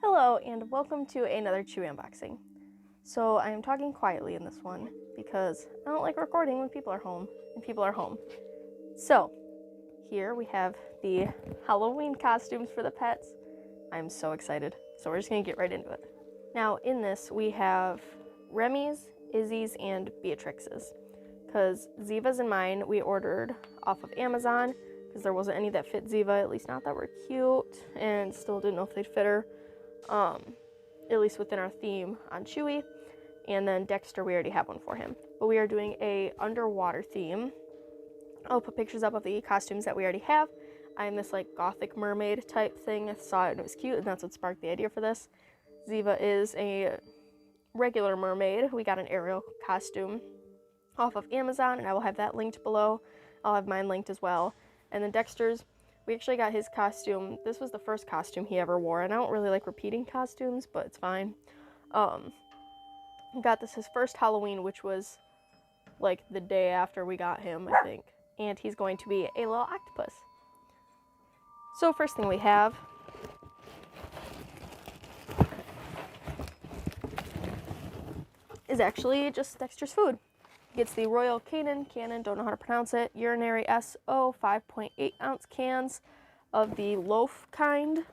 Hello and welcome to another Chewy unboxing. So I am talking quietly in this one because I don't like recording when people are home and people are home. So here we have the Halloween costumes for the pets. I'm so excited. So we're just gonna get right into it. Now in this we have Remy's, Izzy's, and Beatrix's. Because Ziva's and mine we ordered off of Amazon because there wasn't any that fit Ziva, at least not that were cute, and still didn't know if they'd fit her. At least within our theme on Chewy. And then Dexter, we already have one for him. But we are doing a underwater theme. I'll put pictures up of the costumes that we already have. I am this like gothic mermaid type thing. I saw it and it was cute, and that's what sparked the idea for this. Ziva is a regular mermaid. We got an Ariel costume off of Amazon, and I will have that linked below. I'll have mine linked as well. And then Dexter's, we actually got his costume. This was the first costume he ever wore, and I don't really like repeating costumes, but it's fine. Got this his first Halloween, which was like the day after we got him, I think. And he's going to be a little octopus. So first thing we have is actually just Dexter's food. He gets the Royal Canin, don't know how to pronounce it, urinary SO 5.8 ounce cans of the loaf kind.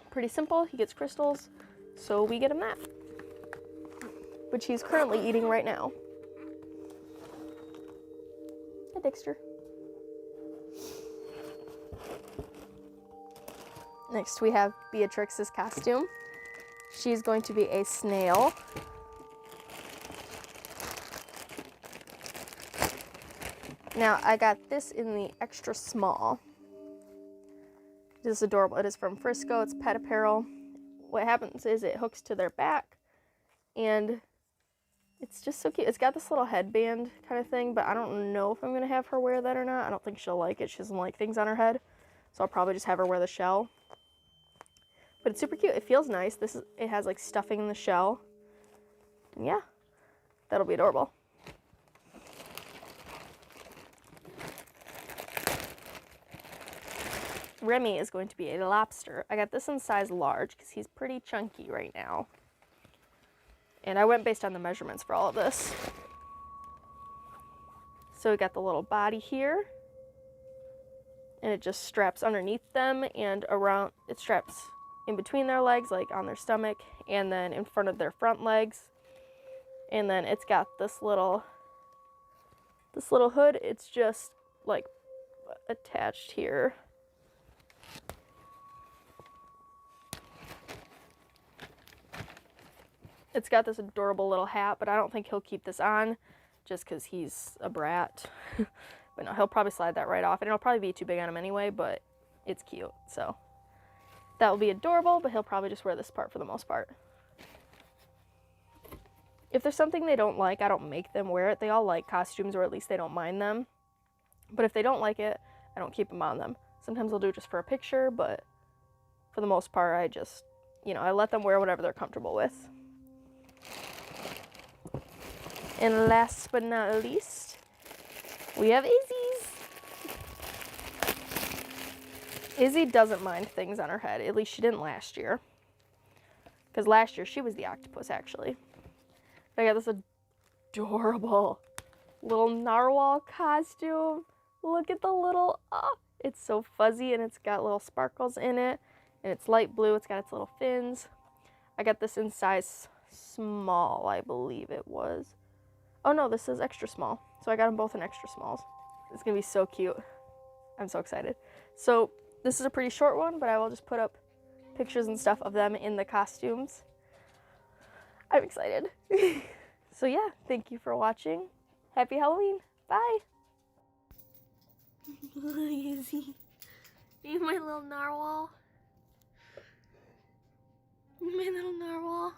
Pretty simple. He gets crystals, so we get him that, which he's currently eating right now. Hi, Dexter. Next we have Beatrix's costume. She's going to be a snail. Now, I got this in the extra small. It is adorable. It is from Frisco. It's pet apparel. What happens is it hooks to their back, and it's just so cute. It's got this little headband kind of thing, but I don't know if I'm going to have her wear that or not. I don't think she'll like it. She doesn't like things on her head, so I'll probably just have her wear the shell. But it's super cute. It feels nice. It has like stuffing in the shell. And yeah, that'll be adorable. Remy is going to be a lobster. I got this in size large because he's pretty chunky right now. And I went based on the measurements for all of this. So we got the little body here. And it just straps underneath them and around, it straps in between their legs, like on their stomach, and then in front of their front legs. And then it's got this little hood. It's just like attached here. It's got this adorable little hat, but I don't think he'll keep this on just because he's a brat. But no, he'll probably slide that right off, and it'll probably be too big on him anyway, but it's cute. So that will be adorable, but he'll probably just wear this part for the most part. If there's something they don't like, I don't make them wear it. They all like costumes, or at least they don't mind them. But if they don't like it, I don't keep them on them. Sometimes I'll do it just for a picture, but for the most part, I just, I let them wear whatever they're comfortable with. And last but not least, we have Izzy's. Izzy doesn't mind things on her head. At least she didn't last year. Because last year she was the octopus, actually. But I got this adorable little narwhal costume. Look at the little, it's so fuzzy, and it's got little sparkles in it. And it's light blue. It's got its little fins. I got this in size small, I believe it was. Oh no, this is extra small. So I got them both in extra smalls. It's gonna be so cute. I'm so excited. So this is a pretty short one, but I will just put up pictures and stuff of them in the costumes. I'm excited. So yeah, thank you for watching. Happy Halloween. Bye. Look, Izzy. Are you my little narwhal? My little narwhal.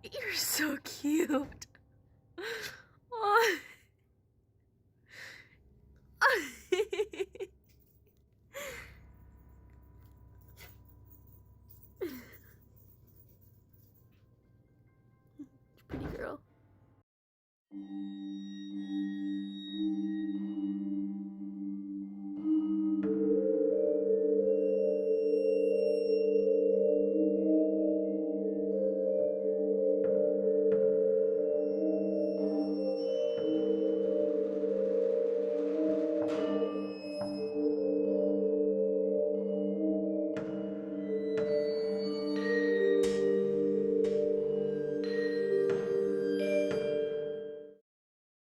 You're so cute. Oh.